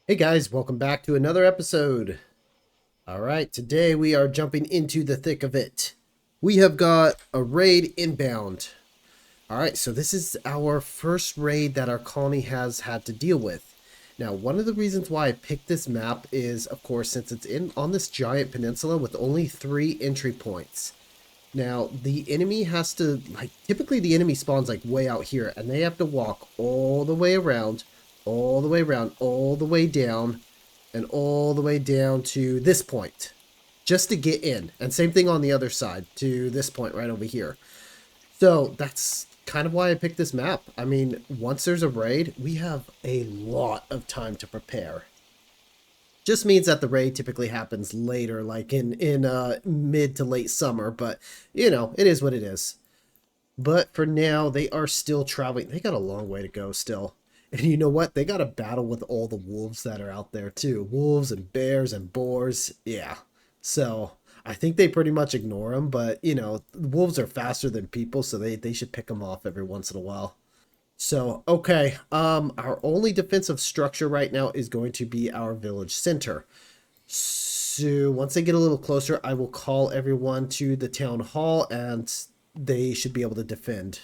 Hey guys, welcome back to another episode. Alright, today we are jumping into the thick of it. We have got a raid inbound. Alright, so this is our first raid that our colony has had to deal with. Now, one of the reasons why I picked this map is, of course, since it's on this giant peninsula with only 3 entry points. Now, the enemy has to, typically the enemy spawns way out here, and they have to walk all the way around, all the way around, all the way down, and all the way down to this point, just to get in. And same thing on the other side, to this point right over here. So, that's kind of why I picked this map. I mean, once there's a raid, we have a lot of time to prepare. Just means that the raid typically happens later, like in mid to late summer, but you know, it is what it is. But for now, they are still traveling. They got a long way to go still. And you know what? They got to battle with all the wolves that are out there too. Wolves and bears and boars. Yeah. So I think they pretty much ignore them, but you know, wolves are faster than people, so they should pick them off every once in a while. So, okay, our only defensive structure right now is going to be our village center. So, once they get a little closer, I will call everyone to the town hall and they should be able to defend.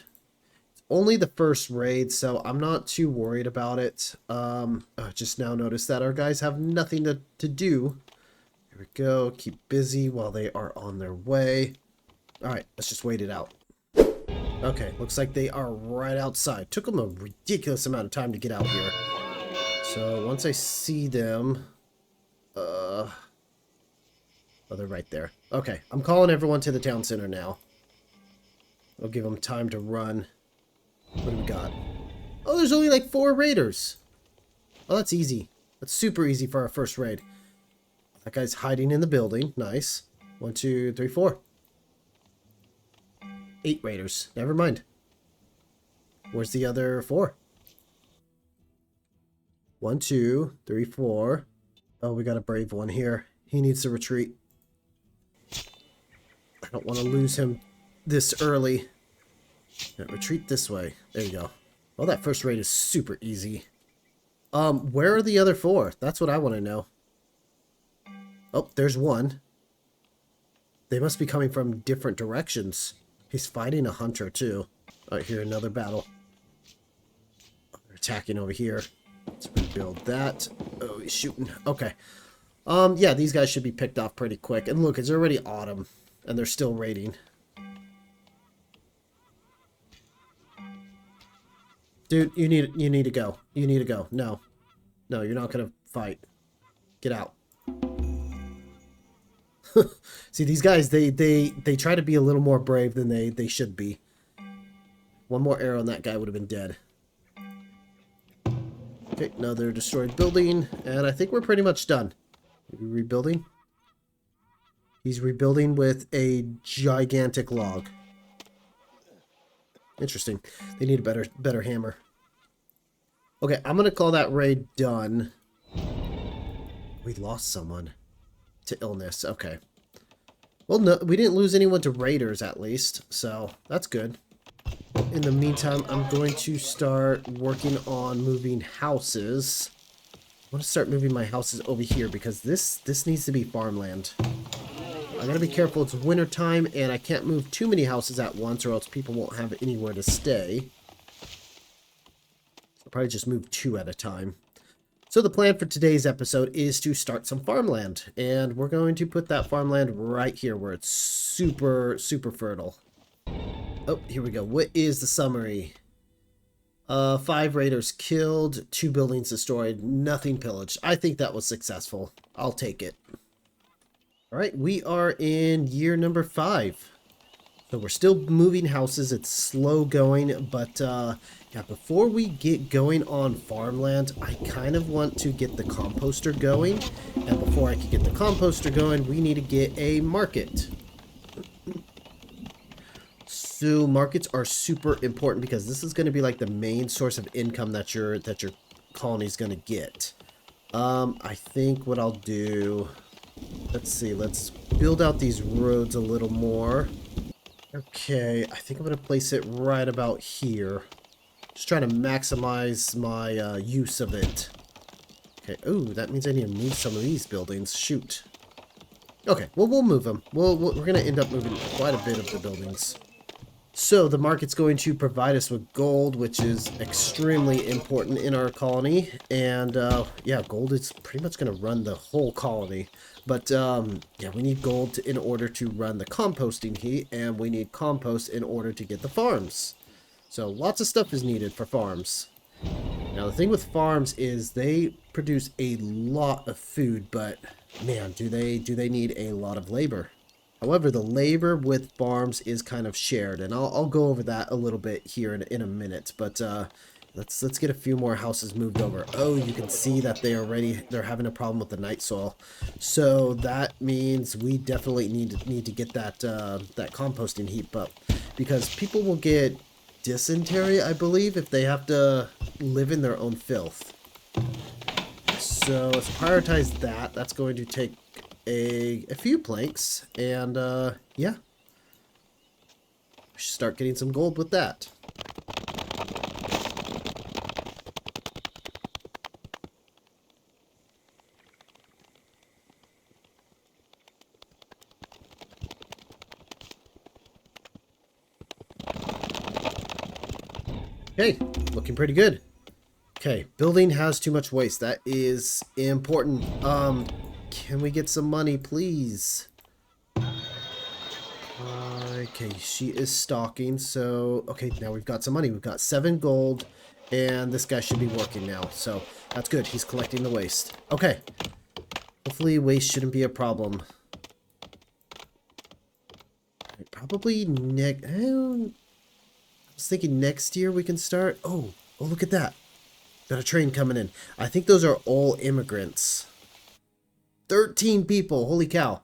It's only the first raid, so I'm not too worried about it. I just now noticed that our guys have nothing to do. Here we go, keep busy while they are on their way. Alright, let's just wait it out. Okay, looks like they are right outside. Took them a ridiculous amount of time to get out here. So once I see them, oh, they're right there. Okay, I'm calling everyone to the town center now. I'll give them time to run. What do we got? Oh, there's only like 4 raiders. Oh, that's easy. That's super easy for our first raid. That guy's hiding in the building. Nice. 1, 2, 3, 4. 8 raiders. Never mind. Where's the other 4? 1, 2, 3, 4. Oh, we got a brave one here. He needs to retreat. I don't want to lose him this early. Yeah, retreat this way. There you go. Well, that first raid is super easy. Where are the other 4? That's what I want to know. Oh, there's one. They must be coming from different directions. He's fighting a hunter, too. Alright, here, another battle. They're attacking over here. Let's rebuild that. Oh, he's shooting. Okay. Yeah, these guys should be picked off pretty quick. And look, it's already autumn, and they're still raiding. Dude, you need to go. You need to go. No. No, you're not gonna fight. Get out. See, these guys, they try to be a little more brave than they should be. One more arrow and that guy would have been dead. Okay, another destroyed building, and I think we're pretty much done. Are we rebuilding? He's rebuilding with a gigantic log. Interesting. They need a better hammer. Okay, I'm gonna call that raid done. We lost someone to illness. Okay. Well, no, we didn't lose anyone to raiders, at least, so that's good. In the meantime, I'm going to start working on moving houses. I want to start moving my houses over here because this needs to be farmland. I gotta be careful. It's winter time, and I can't move too many houses at once, or else people won't have anywhere to stay. I'll probably just move 2 at a time. So the plan for today's episode is to start some farmland, and we're going to put that farmland right here where it's super fertile. Oh, here we go. What is the summary? 5 raiders killed, 2 buildings destroyed, nothing pillaged. I think that was successful. I'll take it. Alright, we are in year number 5. So we're still moving houses. It's slow going, but yeah, before we get going on farmland, I kind of want to get the composter going. And before I can get the composter going, we need to get a market. So markets are super important because this is going to be like the main source of income that your colony is going to get. I think what I'll do, let's see, let's build out these roads a little more. Okay, I think I'm going to place it right about here. Just trying to maximize my use of it. Okay, ooh, that means I need to move some of these buildings. Shoot. Okay, well, we'll move them. We're going to end up moving quite a bit of the buildings. So the market's going to provide us with gold, which is extremely important in our colony. And yeah, gold is pretty much going to run the whole colony. But yeah, we need gold in order to run the composting heat, and we need compost in order to get the farms. So lots of stuff is needed for farms. Now the thing with farms is they produce a lot of food, but man, do they need a lot of labor. However, the labor with farms is kind of shared, and I'll go over that a little bit here in a minute. But let's get a few more houses moved over. Oh, you can see that they're having a problem with the night soil, so that means we definitely need to get that that composting heap up, because people will get dysentery, I believe, if they have to live in their own filth. So let's prioritize that. That's going to take a few planks, and yeah, we should start getting some gold with that. Okay, looking pretty good. Okay, building has too much waste. That is important. Can we get some money, please? Okay, she is stocking, so... Okay, now we've got some money. We've got 7 gold, and this guy should be working now. So, that's good. He's collecting the waste. Okay. Hopefully waste shouldn't be a problem. Probably next... I was thinking next year we can start... Oh, look at that. Got a train coming in. I think those are all immigrants. 13 people. Holy cow.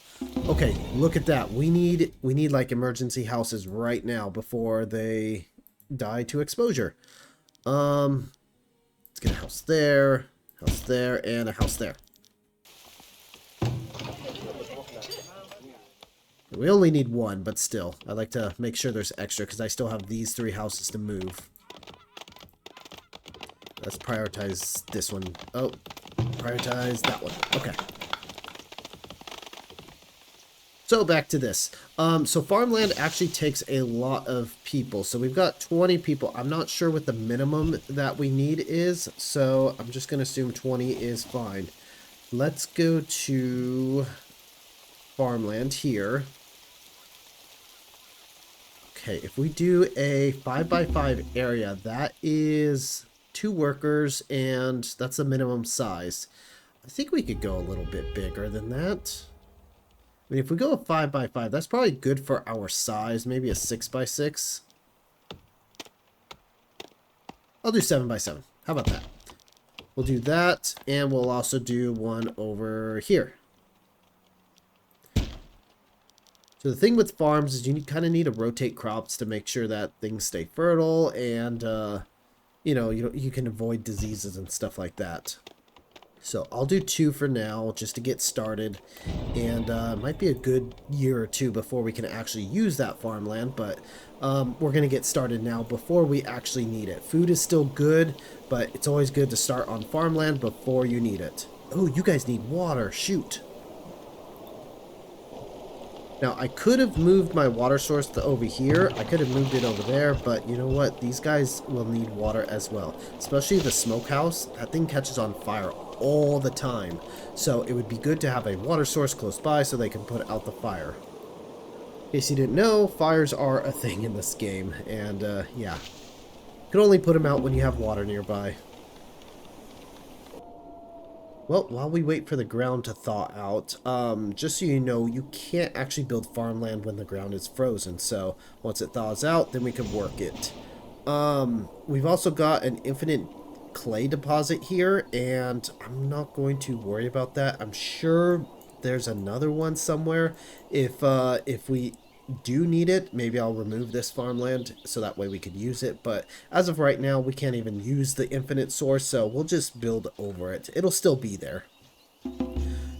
Okay, look at that. We need like emergency houses right now before they die to exposure. Let's get a house there, and a house there. We only need 1, but still. I like to make sure there's extra because I still have these 3 houses to move. Let's prioritize this one. Oh, prioritize that one. Okay. So back to this. So Farmland actually takes a lot of people. So we've got 20 people. I'm not sure what the minimum that we need is, so I'm just going to assume 20 is fine. Let's go to Farmland here. Okay, if we do a 5x5 area, that is 2 workers, and that's the minimum size. I think we could go a little bit bigger than that. I mean, if we go a 5x5, that's probably good for our size. Maybe a 6x6. I'll do 7x7. How about that? We'll do that, and we'll also do one over here. So the thing with farms is you kind of need to rotate crops to make sure that things stay fertile, and you know, you can avoid diseases and stuff like that. So I'll do 2 for now, just to get started, and it might be a good year or 2 before we can actually use that farmland, but we're going to get started now before we actually need it. Food is still good, but it's always good to start on farmland before you need it. Oh, you guys need water. Shoot. Now, I could have moved my water source to over here. I could have moved it over there, but you know what? These guys will need water as well. Especially the smokehouse. That thing catches on fire all the time. So it would be good to have a water source close by so they can put out the fire. In case you didn't know, fires are a thing in this game. And, yeah. You can only put them out when you have water nearby. Well, while we wait for the ground to thaw out, just so you know, you can't actually build farmland when the ground is frozen. So once it thaws out, then we can work it. We've also got an infinite clay deposit here, and I'm not going to worry about that. I'm sure there's another one somewhere. If we do need it, maybe I'll remove this farmland so that way we could use it, but as of right now we can't even use the infinite source, so we'll just build over it. It'll still be there.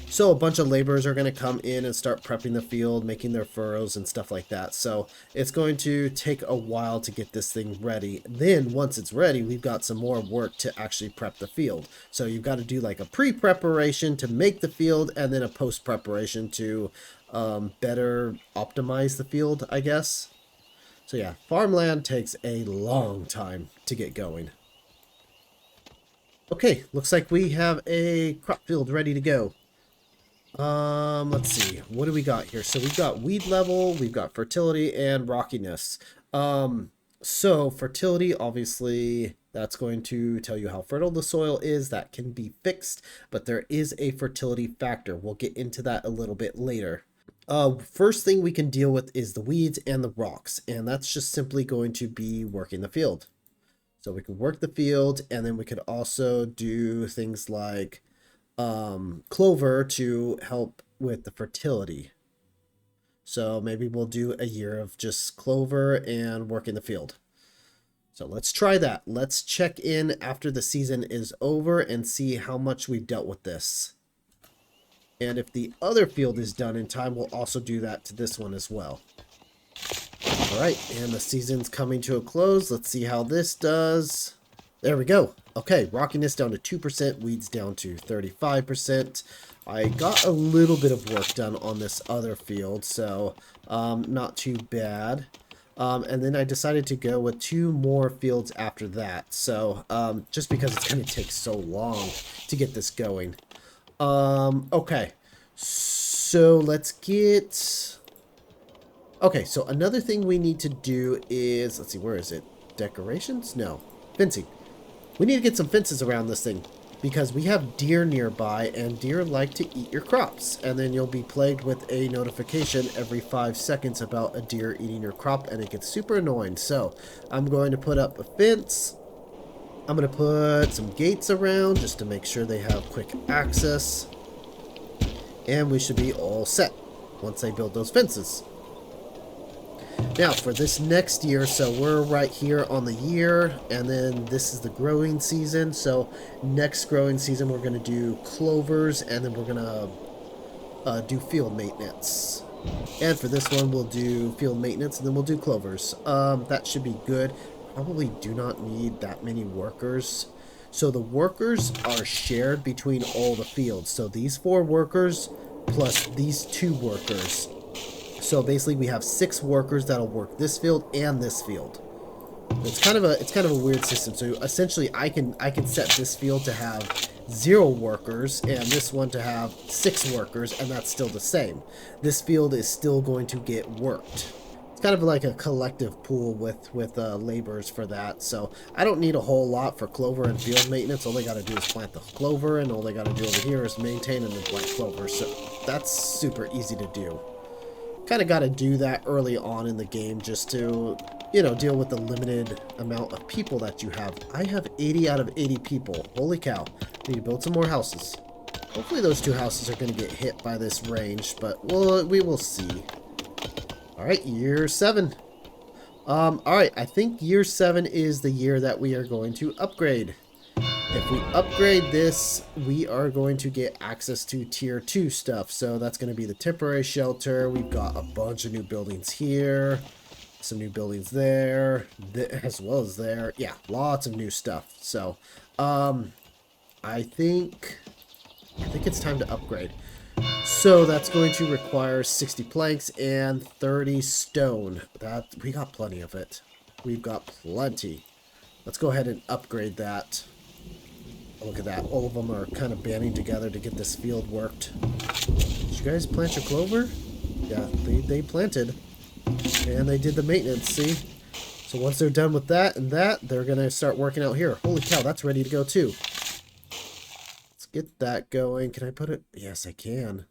So a bunch of laborers are going to come in and start prepping the field, making their furrows and stuff like that. So it's going to take a while to get this thing ready. Then once it's ready, we've got some more work to actually prep the field. So you've got to do like a pre-preparation to make the field and then a post-preparation to better optimize the field, I guess. So yeah, farmland takes a long time to get going. Okay, looks like we have a crop field ready to go. Let's see. What do we got here? So we've got weed level, we've got fertility, and rockiness. So fertility, obviously, that's going to tell you how fertile the soil is. That can be fixed, but there is a fertility factor. We'll get into that a little bit later. First thing we can deal with is the weeds and the rocks, and that's just simply going to be working the field. So we can work the field, and then we could also do things like clover to help with the fertility. So maybe we'll do a year of just clover and work in the field. So let's try that. Let's check in after the season is over and see how much we've dealt with this. And if the other field is done in time, we'll also do that to this one as well. All right, and the season's coming to a close. Let's see how this does. There we go. Okay, rockiness down to 2%, weeds down to 35%. I got a little bit of work done on this other field, so not too bad. And then I decided to go with 2 more fields after that. So just because it's going to take so long to get this going. Okay, so let's get... Okay, so another thing we need to do is... Let's see, where is it? Decorations? No. Fencing. We need to get some fences around this thing because we have deer nearby and deer like to eat your crops. And then you'll be plagued with a notification every 5 seconds about a deer eating your crop and it gets super annoying. So I'm going to put up a fence. I'm going to put some gates around just to make sure they have quick access. And we should be all set once they build those fences. Now, for this next year, so we're right here on the year, and then this is the growing season. So next growing season, we're going to do clovers, and then we're going to do field maintenance. And for this one, we'll do field maintenance, and then we'll do clovers. That should be good. Probably do not need that many workers. So the workers are shared between all the fields. So these 4 workers plus these 2 workers. So basically we have 6 workers that'll work this field and this field. It's kind of a weird system. So essentially I can set this field to have 0 workers and this one to have 6 workers, and that's still the same. This field is still going to get worked. It's kind of like a collective pool with laborers for that. So I don't need a whole lot for clover and field maintenance. All they got to do is plant the clover, and all they got to do over here is maintain and then plant clover. So that's super easy to do. Kind of got to do that early on in the game just to, you know, deal with the limited amount of people that you have. I have 80 out of 80 people. Holy cow. Need to build some more houses. Hopefully those 2 houses are going to get hit by this range, but we will see. Alright, year 7. Alright, I think year 7 is the year that we are going to upgrade. If we upgrade this, we are going to get access to tier 2 stuff. So that's going to be the temporary shelter. We've got a bunch of new buildings here. Some new buildings there. As well as there. Yeah, lots of new stuff. So, I think it's time to upgrade. So that's going to require 60 planks and 30 stone. We got plenty of it. We've got plenty. Let's go ahead and upgrade that. Look at that. All of them are kind of banding together to get this field worked. Did you guys plant your clover? Yeah, they planted. And they did the maintenance, see? So once they're done with that and that, they're going to start working out here. Holy cow, that's ready to go too. Let's get that going. Can I put it? Yes, I can.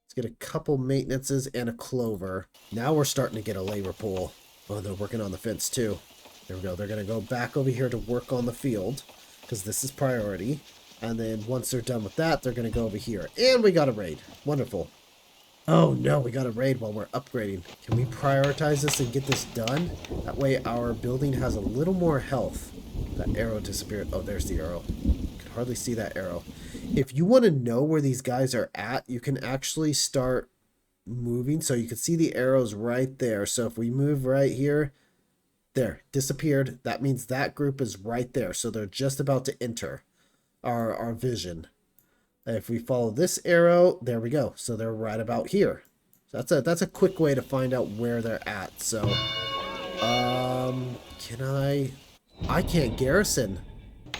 Let's get a couple maintenances and a clover. Now we're starting to get a labor pool. Oh, they're working on the fence too. There we go. They're going to go back over here to work on the field, because this is priority. And then once they're done with that, they're going to go over here. And we got a raid. Wonderful. Oh no, we got a raid while we're upgrading. Can we prioritize this and get this done? That way our building has a little more health. That arrow disappeared. Oh, there's the arrow. Could hardly see that arrow. If you want to know where these guys are at, you can actually start moving. So you can see the arrows right there. So if we move right here, there, disappeared. That means that group is right there. So they're just about to enter our vision. If we follow this arrow, there we go. So they're right about here. So that's a quick way to find out where they're at. So, can I can't garrison.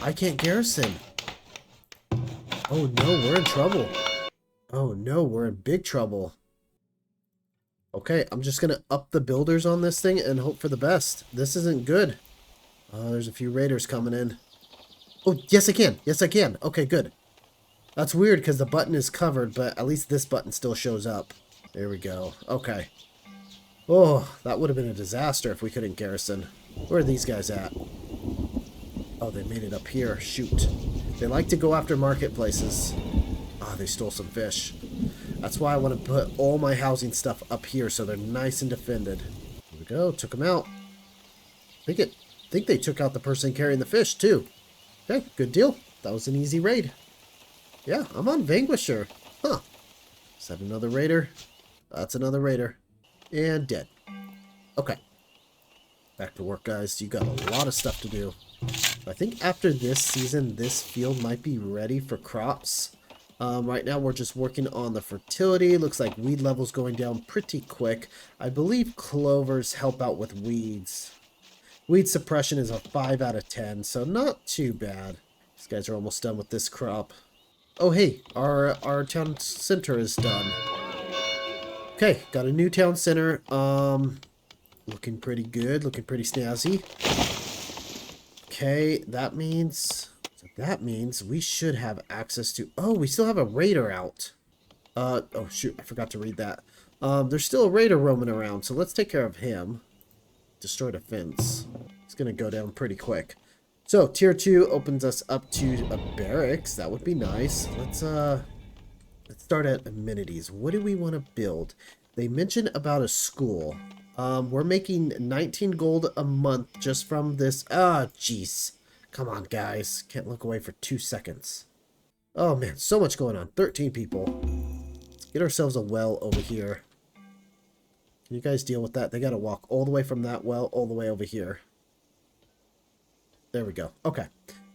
I can't garrison. Oh no, we're in trouble. Oh no, we're in big trouble. Okay, I'm just gonna up the builders on this thing and hope for the best. This isn't good. There's a few raiders coming in. Oh, yes I can. Yes I can. Okay, good. That's weird because the button is covered, but at least this button still shows up. There we go. Okay. Oh, that would have been a disaster if we couldn't garrison. Where are these guys at? Oh, they made it up here. Shoot. They like to go after marketplaces. Ah, they stole some fish. That's why I want to put all my housing stuff up here so they're nice and defended. Here we go. Took them out. I think they took out the person carrying the fish, too. Okay, good deal. That was an easy raid. Yeah, I'm on Vanquisher. Huh. Is that another raider? That's another raider. And dead. Okay. Back to work, guys. You got a lot of stuff to do. I think after this season, this field might be ready for crops. Right now, we're just working on the fertility. Looks like weed level's going down pretty quick. I believe clovers help out with weeds. Weed suppression is a 5 out of 10, so not too bad. These guys are almost done with this crop. Oh, hey, our town center is done. Okay, got a new town center. Looking pretty good, looking pretty snazzy. Okay, that means we should have access to... Oh, we still have a raider out. Oh, shoot, I forgot to read that. There's still a raider roaming around, so let's take care of him. Destroyed a fence. It's going to go down pretty quick. So, tier 2 opens us up to a barracks. That would be nice. Let's start at amenities. What do we want to build? They mentioned about a school. We're making 19 gold a month just from this. Ah, jeez. Come on, guys. Can't look away for 2 seconds. Oh, man. So much going on. 13 people. Let's get ourselves a well over here. Can you guys deal with that? They got to walk all the way from that well all the way over here. There we go. Okay.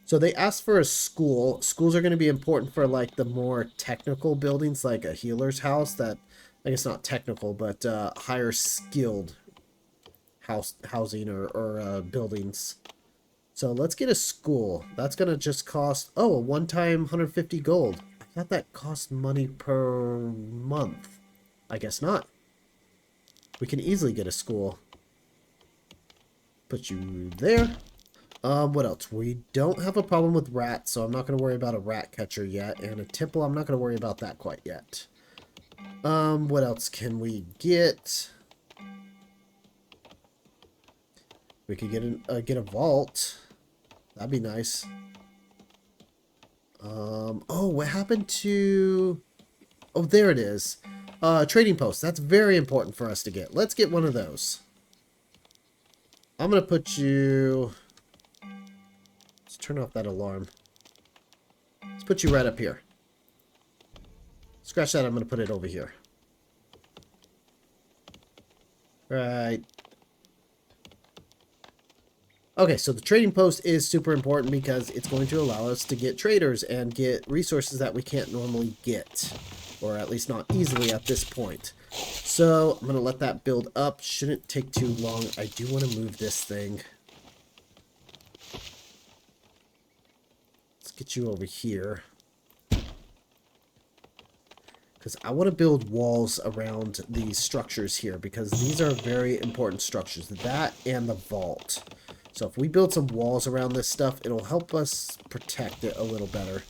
So they asked for a school. Schools are going to be important for like the more technical buildings like a healer's house that, I guess not technical, but higher skilled housing or buildings. So let's get a school. That's going to just cost, oh, a one-time 150 gold. I thought that cost money per month. I guess not. We can easily get a school. Put you there. What else? We don't have a problem with rats, so I'm not going to worry about a rat catcher yet. And a temple, I'm not going to worry about that quite yet. What else can we get? We could get a vault. That'd be nice. Oh, what happened to... Oh, there it is. Trading post. That's very important for us to get. Let's get one of those. I'm going to put you... Let's turn off that alarm. Let's put you right up here. Scratch that. I'm going to put it over here. Right. Okay, so the trading post is super important because it's going to allow us to get traders and get resources that we can't normally get. Or at least not easily at this point. So I'm going to let that build up. Shouldn't take too long. I do want to move this thing. Let's get you over here. Because I want to build walls around these structures here. Because these are very important structures. That and the vault. So if we build some walls around this stuff, it'll help us protect it a little better.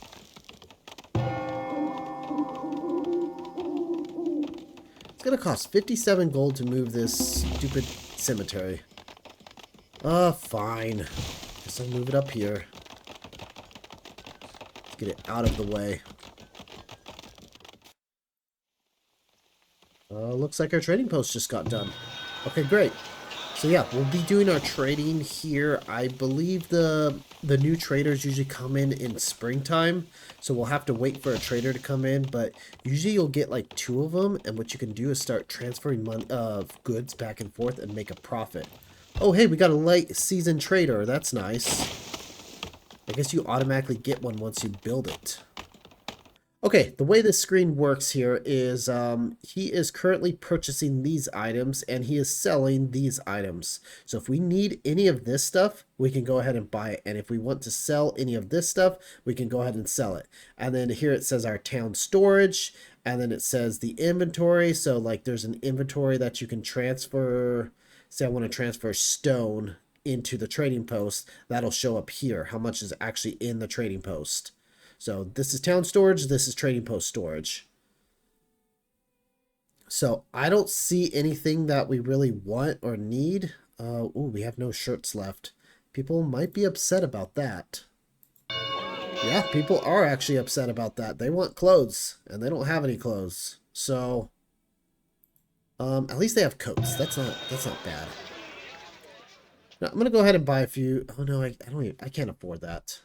It's going to cost 57 gold to move this stupid cemetery. Fine. Guess I'll move it up here. Let's get it out of the way. Looks like our trading post just got done. Okay, great. So yeah, we'll be doing our trading here. I believe the new traders usually come in springtime, so we'll have to wait for a trader to come in. But usually you'll get like 2 of them, and what you can do is start transferring money goods back and forth and make a profit. Oh hey, we got a late season trader. That's nice. I guess you automatically get one once you build it. Okay, the way this screen works here is he is currently purchasing these items and he is selling these items. So if we need any of this stuff, we can go ahead and buy it. And if we want to sell any of this stuff, we can go ahead and sell it. And then here it says our town storage, and then it says the inventory. So like there's an inventory that you can transfer. Say I want to transfer stone into the trading post. That'll show up here, how much is actually in the trading post. So this is town storage, this is trading post storage. So I don't see anything that we really want or need. Ooh, we have no shirts left. People might be upset about that. Yeah, people are actually upset about that. They want clothes, and they don't have any clothes. So, at least they have coats. That's not bad. Now, I'm gonna go ahead and buy a few. Oh no, I can't afford that.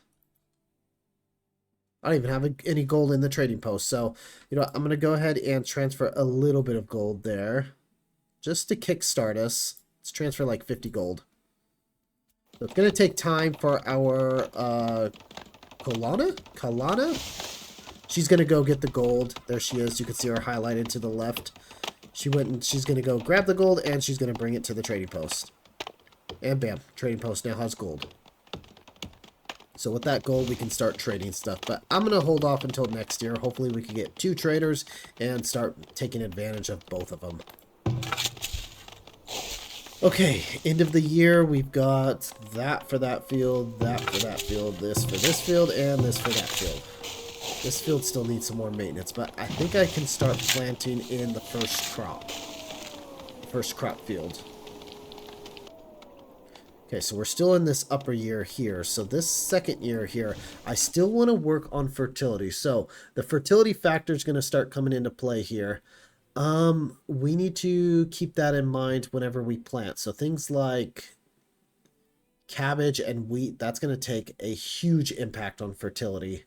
I don't even have any gold in the trading post. So, you know, I'm going to go ahead and transfer a little bit of gold there. Just to kickstart us. Let's transfer like 50 gold. So it's going to take time for our Kalana? She's going to go get the gold. There she is. You can see her highlighted to the left. She went and she's going to go grab the gold and she's going to bring it to the trading post. And bam, trading post now has gold. So with that gold, we can start trading stuff. But I'm going to hold off until next year. Hopefully we can get 2 traders and start taking advantage of both of them. Okay, end of the year, we've got that for that field, that for that field, this for this field, and this for that field. This field still needs some more maintenance, but I think I can start planting in the first crop. First crop field. Okay, so we're still in this upper year here. So this second year here, I still want to work on fertility. So the fertility factor is going to start coming into play here. We need to keep that in mind whenever we plant. So things like cabbage and wheat, that's going to take a huge impact on fertility.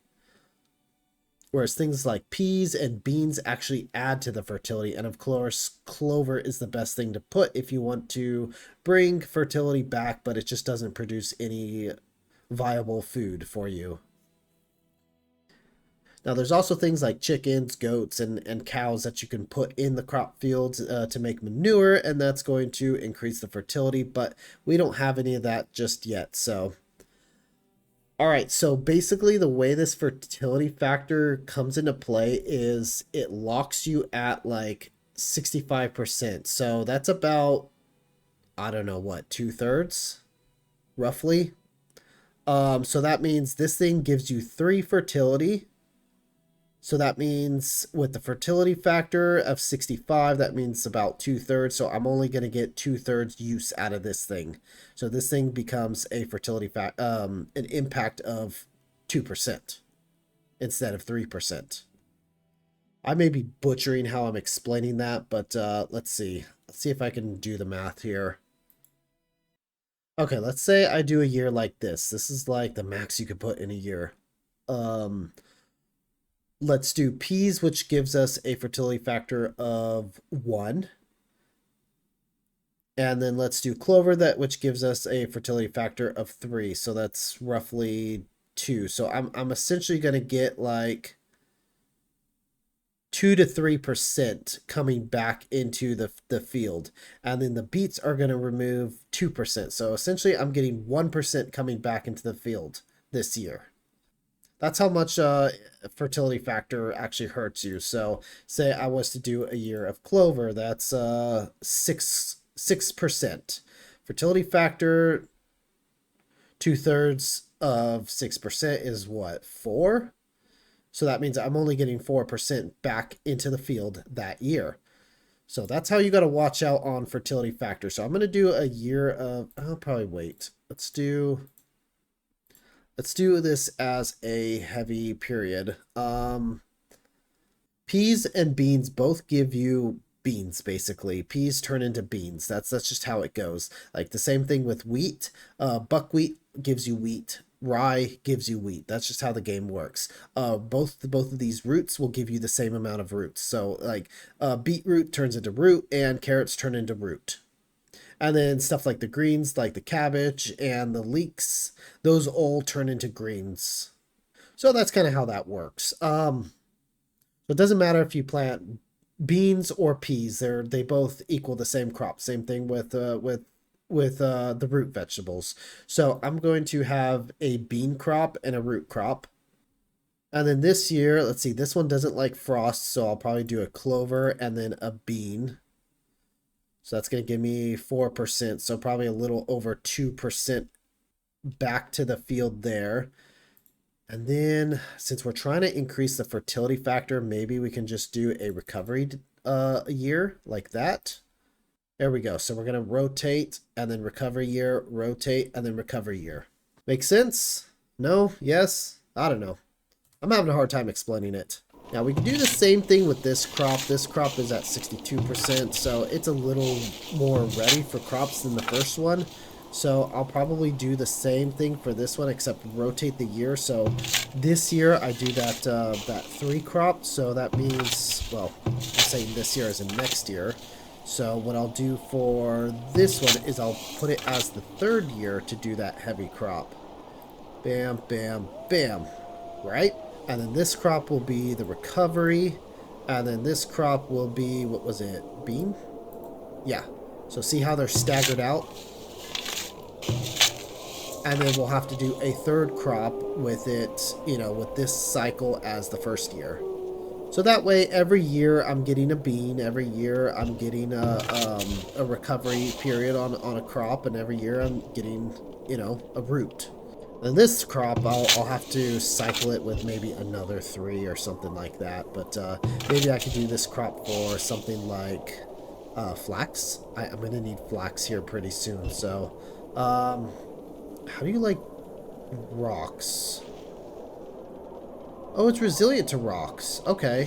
Whereas things like peas and beans actually add to the fertility. And of course, clover is the best thing to put if you want to bring fertility back, but it just doesn't produce any viable food for you. Now, there's also things like chickens, goats, and cows that you can put in the crop fields to make manure, and that's going to increase the fertility, but we don't have any of that just yet, so... Alright, so basically the way this fertility factor comes into play is it locks you at like 65%. So that's about, I don't know what, 2/3 roughly. So that means this thing gives you 3 fertility. So that means with the fertility factor of 65, that means about 2/3. So I'm only going to get 2/3 use out of this thing. So this thing becomes a fertility an impact of 2% instead of 3%. I may be butchering how I'm explaining that, but let's see. Let's see if I can do the math here. Okay, let's say I do a year like this. This is like the max you could put in a year. Let's do peas, which gives us a fertility factor of 1. And then let's do clover, which gives us a fertility factor of 3. So that's roughly 2. So I'm essentially going to get like 2 to 3% coming back into the field. And then the beets are going to remove 2%. So essentially I'm getting 1% coming back into the field this year. That's how much fertility factor actually hurts you. So say I was to do a year of clover, that's 6%. Fertility factor, 2/3 of 6% is what, 4? So that means I'm only getting 4% back into the field that year. So that's how you got to watch out on fertility factor. So I'm going to do a year of, I'll probably wait. Let's do this as a heavy period. Peas and beans both give you beans, basically. Peas turn into beans. That's just how it goes. Like the same thing with wheat. Buckwheat gives you wheat. Rye gives you wheat. That's just how the game works. Both of these roots will give you the same amount of roots. So like beetroot turns into root and carrots turn into root. And then stuff like the greens, like the cabbage and the leeks, those all turn into greens. So that's kind of how that works. So it doesn't matter if you plant beans or peas; they both equal the same crop. Same thing with the root vegetables. So I'm going to have a bean crop and a root crop. And then this year, let's see, this one doesn't like frost, so I'll probably do a clover and then a bean. So that's going to give me 4%, so probably a little over 2% back to the field there. And then since we're trying to increase the fertility factor, maybe we can just do a recovery year like that. There we go. So we're going to rotate and then recovery year, rotate and then recovery year. Make sense? No? Yes? I don't know. I'm having a hard time explaining it. Now we can do the same thing with this crop. This crop is at 62%, so it's a little more ready for crops than the first one. So I'll probably do the same thing for this one, except rotate the year. So this year I do that 3 crop. So that means, well, I'm saying this year as in next year. So what I'll do for this one is I'll put it as the 3rd year to do that heavy crop. Bam, bam, bam. Right? And then this crop will be the recovery. And then this crop will be, what was it? Bean? Yeah. So see how they're staggered out? And then we'll have to do a 3rd crop with it, you know, with this cycle as the 1st year. So that way, every year I'm getting a bean, every year I'm getting a recovery period on a crop, and every year I'm getting, you know, a root. And this crop, I'll have to cycle it with maybe another 3 or something like that. But maybe I could do this crop for something like flax. I'm going to need flax here pretty soon. So how do you like rocks? Oh, it's resilient to rocks. Okay.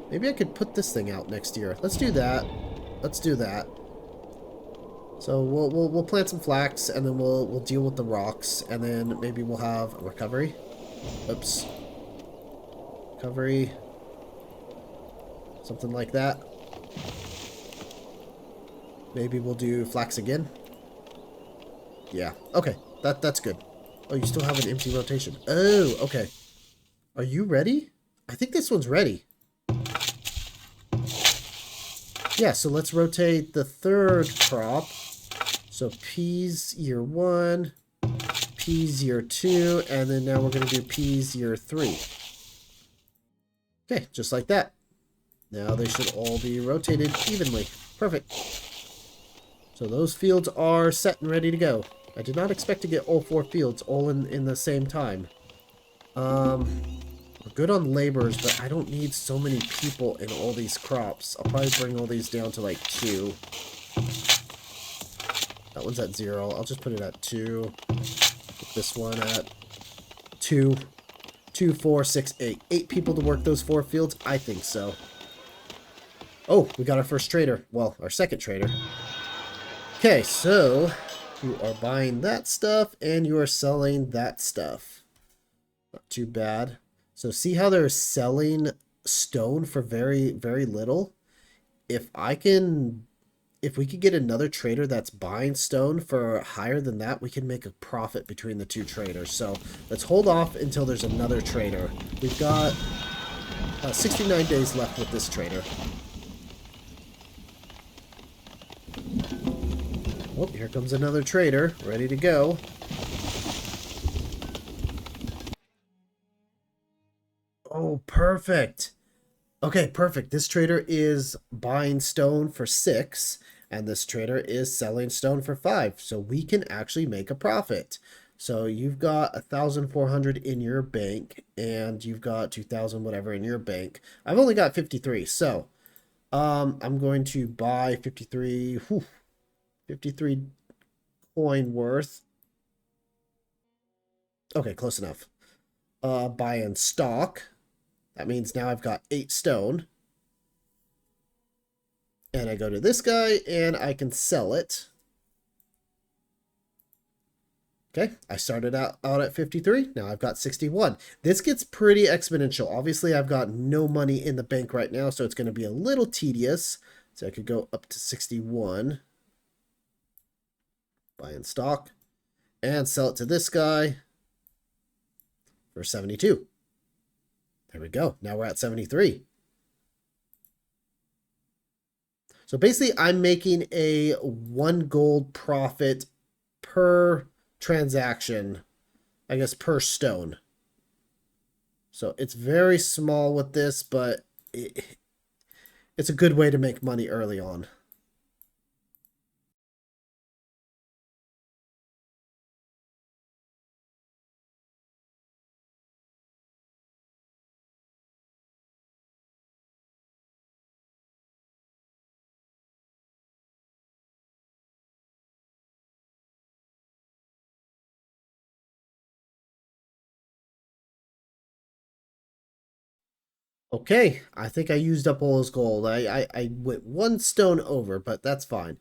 Maybe I could put this thing out next year. Let's do that. Let's do that. So we'll plant some flax, and then we'll deal with the rocks, and then maybe we'll have a recovery. Oops. Recovery. Something like that. Maybe we'll do flax again. Yeah. Okay. That's good. Oh, you still have an empty rotation. Oh, okay. Are you ready? I think this one's ready. Yeah, so let's rotate the 3rd crop. So peas year 1, peas year 2, and then now we're going to do peas year 3. Okay, just like that. Now they should all be rotated evenly. Perfect. So those fields are set and ready to go. I did not expect to get all 4 fields all in the same time. We're good on laborers, but I don't need so many people in all these crops. I'll probably bring all these down to like 2. That one's at 0. I'll just put it at 2. Put this one at 2. 2, 4, 6, 8. 8 people to work those 4 fields? I think so. Oh, we got our first trader. Well, our second trader. Okay, so you are buying that stuff and you are selling that stuff. Not too bad. So see how they're selling stone for very, very little? If we could get another trader that's buying stone for higher than that, we can make a profit between the 2 traders. So let's hold off until there's another trader. We've got 69 days left with this trader. Oh, here comes another trader, ready to go. Oh, perfect. Okay, perfect. This trader is buying stone for 6, and this trader is selling stone for 5. So we can actually make a profit. So you've got 1,400 in your bank, and you've got 2,000 whatever in your bank. I've only got 53, so I'm going to buy 53 coin worth. Okay, close enough. Buy in stock. That means now I've got 8 stone. And I go to this guy and I can sell it. Okay, I started out at 53. Now I've got 61. This gets pretty exponential. Obviously, I've got no money in the bank right now, so it's going to be a little tedious. So I could go up to 61. Buy in stock. And sell it to this guy for 72. There we go. Now we're at 73. So basically, I'm making a 1 gold profit per transaction, I guess, per stone. So it's very small with this, but it's a good way to make money early on. Okay, I think I used up all his gold. I went 1 stone over, but that's fine.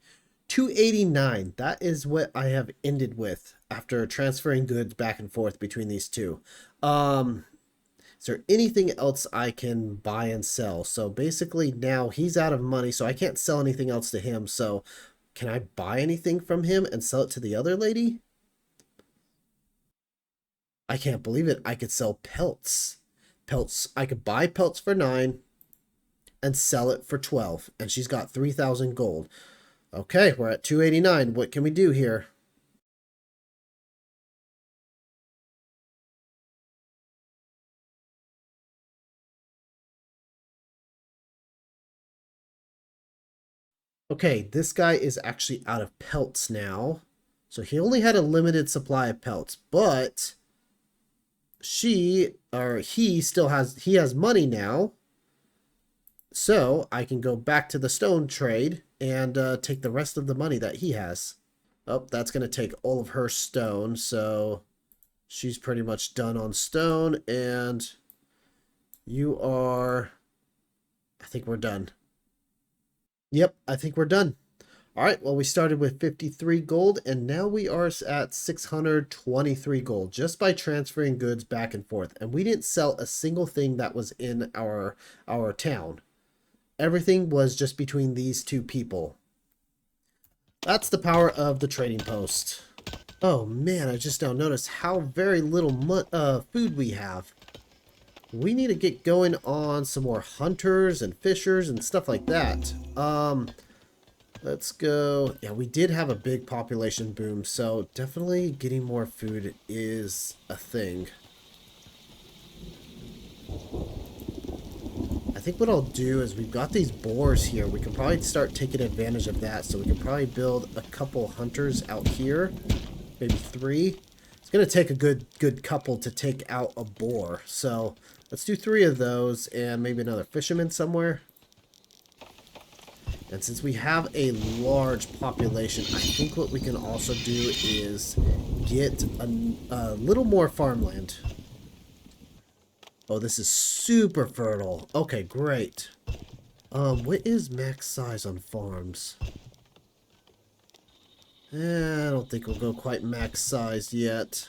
289, that is what I have ended with after transferring goods back and forth between these two. Is there anything else I can buy and sell? So basically now he's out of money, so I can't sell anything else to him. So can I buy anything from him and sell it to the other lady? I can't believe it. I could sell pelts. Pelts. I could buy pelts for 9 and sell it for 12. And she's got 3,000 gold. Okay, we're at 289. What can we do here? Okay, this guy is actually out of pelts now. So he only had a limited supply of pelts, but he still has money now. So I can go back to the stone trade and take the rest of the money that he has. Oh, that's going to take all of her stone. So she's pretty much done on stone. And you are... I think we're done. Yep, I think we're done. All right, well, we started with 53 gold, and now we are at 623 gold just by transferring goods back and forth. And we didn't sell a single thing that was in our town. Everything was just between these two people. That's the power of the trading post. Oh man, I just now noticed how very little food we have. We need to get going on some more hunters and fishers and stuff like that. Let's go. Yeah, we did have a big population boom, so definitely getting more food is a thing. I think what I'll do is we've got these boars here. We can probably start taking advantage of that. So we can probably build a couple hunters out here. Maybe 3. It's going to take a good couple to take out a boar. So let's do 3 of those and maybe another fisherman somewhere. And since we have a large population, I think what we can also do is get a little more farmland. Oh, this is super fertile. Okay, great. What is max size on farms? I don't think we'll go quite max sized yet.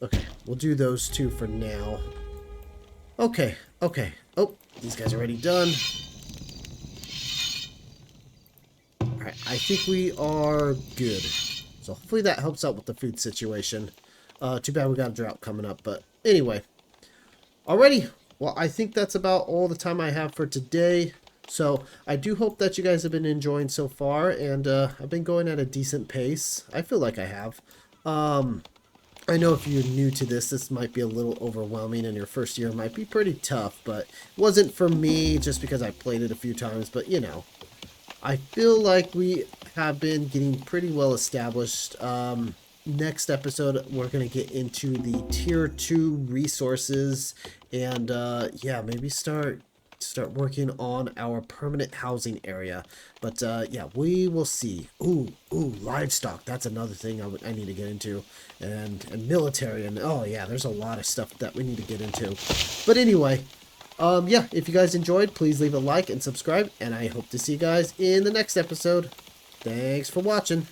Okay, we'll do those 2 for now. Okay. Oh, these guys are already done. Alright, I think we are good. So hopefully that helps out with the food situation. Too bad we got a drought coming up, but anyway. Alrighty, well, I think that's about all the time I have for today. So I do hope that you guys have been enjoying so far, and I've been going at a decent pace. I feel like I have. I know if you're new to this, this might be a little overwhelming, and your first year might be pretty tough, but it wasn't for me just because I played it a few times, but you know. I feel like we have been getting pretty well established. Next episode, we're going to get into the tier 2 resources and yeah, maybe start working on our permanent housing area. But yeah, we will see. Ooh, livestock. That's another thing I need to get into. And military. And oh yeah, there's a lot of stuff that we need to get into. But anyway, Yeah, if you guys enjoyed, please leave a like and subscribe, and I hope to see you guys in the next episode. Thanks for watching.